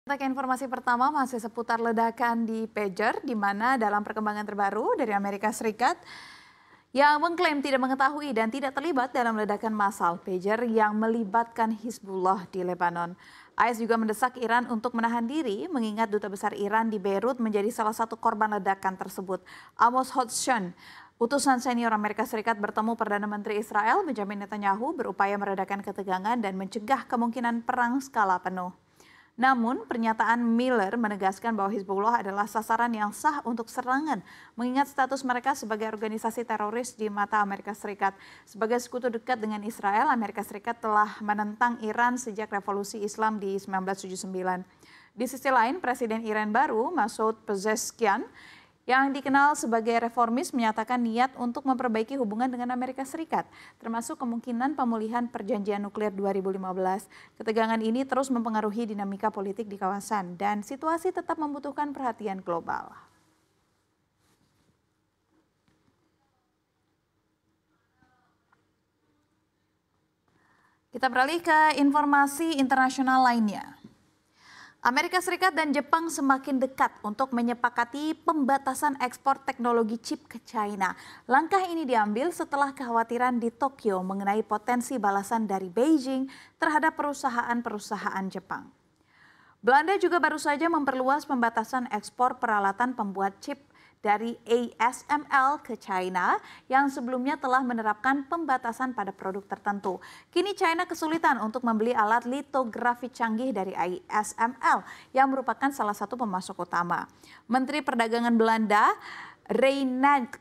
Kita ke informasi pertama masih seputar ledakan di pager, di mana dalam perkembangan terbaru dari Amerika Serikat yang mengklaim tidak mengetahui dan tidak terlibat dalam ledakan massal pager yang melibatkan Hizbullah di Lebanon. AS juga mendesak Iran untuk menahan diri, mengingat Duta Besar Iran di Beirut menjadi salah satu korban ledakan tersebut. Amos Hochstein, utusan senior Amerika Serikat, bertemu Perdana Menteri Israel Benjamin Netanyahu berupaya meredakan ketegangan dan mencegah kemungkinan perang skala penuh. Namun, pernyataan Miller menegaskan bahwa Hizbullah adalah sasaran yang sah untuk serangan, mengingat status mereka sebagai organisasi teroris di mata Amerika Serikat. Sebagai sekutu dekat dengan Israel, Amerika Serikat telah menentang Iran sejak revolusi Islam di 1979. Di sisi lain, Presiden Iran baru, Masoud Pezeshkian, yang dikenal sebagai reformis, menyatakan niat untuk memperbaiki hubungan dengan Amerika Serikat, termasuk kemungkinan pemulihan perjanjian nuklir 2015. Ketegangan ini terus mempengaruhi dinamika politik di kawasan dan situasi tetap membutuhkan perhatian global. Kita beralih ke informasi internasional lainnya. Amerika Serikat dan Jepang semakin dekat untuk menyepakati pembatasan ekspor teknologi chip ke China. Langkah ini diambil setelah kekhawatiran di Tokyo mengenai potensi balasan dari Beijing terhadap perusahaan-perusahaan Jepang. Belanda juga baru saja memperluas pembatasan ekspor peralatan pembuat chip dari ASML ke China yang sebelumnya telah menerapkan pembatasan pada produk tertentu. Kini China kesulitan untuk membeli alat litografi canggih dari ASML yang merupakan salah satu pemasok utama. Menteri Perdagangan Belanda, Reinhard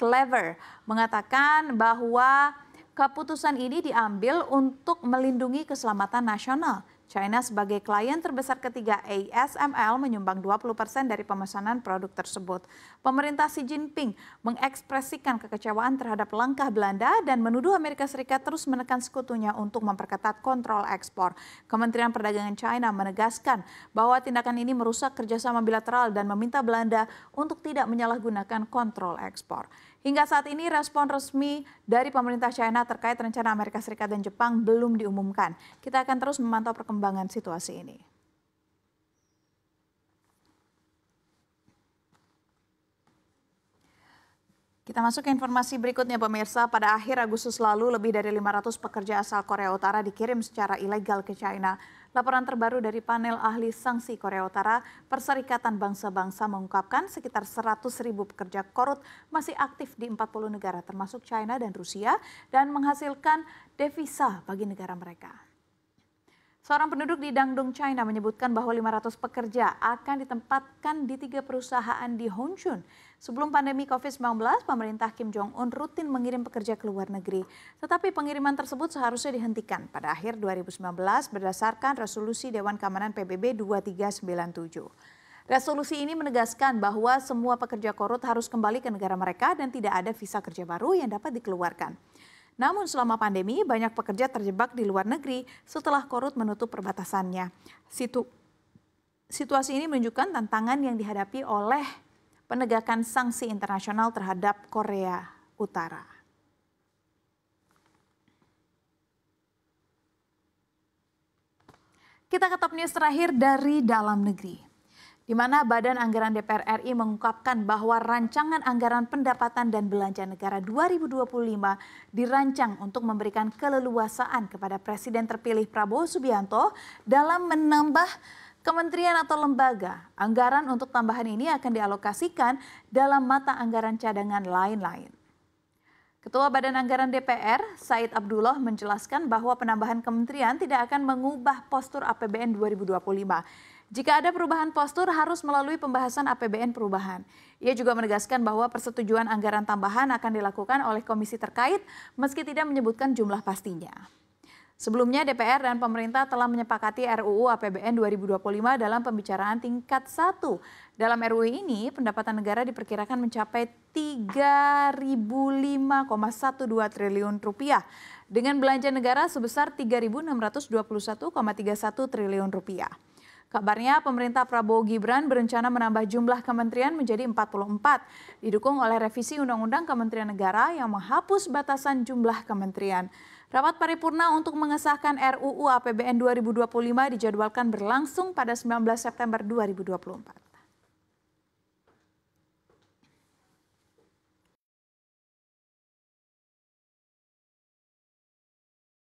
Klever, mengatakan bahwa keputusan ini diambil untuk melindungi keselamatan nasional. China sebagai klien terbesar ketiga ASML menyumbang 20% dari pemesanan produk tersebut. Pemerintah Xi Jinping mengekspresikan kekecewaan terhadap langkah Belanda dan menuduh Amerika Serikat terus menekan sekutunya untuk memperketat kontrol ekspor. Kementerian Perdagangan China menegaskan bahwa tindakan ini merusak kerjasama bilateral dan meminta Belanda untuk tidak menyalahgunakan kontrol ekspor. Hingga saat ini respon resmi dari pemerintah China terkait rencana Amerika Serikat dan Jepang belum diumumkan. Kita akan terus memantau perkembangan situasi ini. Kita masuk ke informasi berikutnya, pemirsa. Pada akhir Agustus lalu, lebih dari 500 pekerja asal Korea Utara dikirim secara ilegal ke China. Laporan terbaru dari panel ahli sanksi Korea Utara, Perserikatan Bangsa-Bangsa, mengungkapkan sekitar 100.000 pekerja korut masih aktif di 40 negara, termasuk China dan Rusia, dan menghasilkan devisa bagi negara mereka. Seorang penduduk di Dandong, China menyebutkan bahwa 500 pekerja akan ditempatkan di 3 perusahaan di Hongchun. Sebelum pandemi COVID-19, pemerintah Kim Jong-un rutin mengirim pekerja ke luar negeri. Tetapi pengiriman tersebut seharusnya dihentikan pada akhir 2019 berdasarkan resolusi Dewan Keamanan PBB 2397. Resolusi ini menegaskan bahwa semua pekerja korut harus kembali ke negara mereka dan tidak ada visa kerja baru yang dapat dikeluarkan. Namun selama pandemi, banyak pekerja terjebak di luar negeri setelah Korut menutup perbatasannya. Situasi ini menunjukkan tantangan yang dihadapi oleh penegakan sanksi internasional terhadap Korea Utara. Kita ke top news terakhir dari dalam negeri, di mana Badan Anggaran DPR RI mengungkapkan bahwa rancangan anggaran pendapatan dan belanja negara 2025 dirancang untuk memberikan keleluasaan kepada Presiden terpilih Prabowo Subianto dalam menambah kementerian atau lembaga. Anggaran untuk tambahan ini akan dialokasikan dalam mata anggaran cadangan lain-lain. Ketua Badan Anggaran DPR, Said Abdullah, menjelaskan bahwa penambahan kementerian tidak akan mengubah postur APBN 2025. Jika ada perubahan postur harus melalui pembahasan APBN perubahan. Ia juga menegaskan bahwa persetujuan anggaran tambahan akan dilakukan oleh komisi terkait meski tidak menyebutkan jumlah pastinya. Sebelumnya DPR dan pemerintah telah menyepakati RUU APBN 2025 dalam pembicaraan tingkat 1. Dalam RUU ini pendapatan negara diperkirakan mencapai 3.005,12 triliun rupiah dengan belanja negara sebesar 3.621,31 triliun rupiah. Kabarnya pemerintah Prabowo Gibran berencana menambah jumlah kementerian menjadi 44, didukung oleh revisi Undang-Undang Kementerian Negara yang menghapus batasan jumlah kementerian. Rapat paripurna untuk mengesahkan RUU APBN 2025 dijadwalkan berlangsung pada 19 September 2024.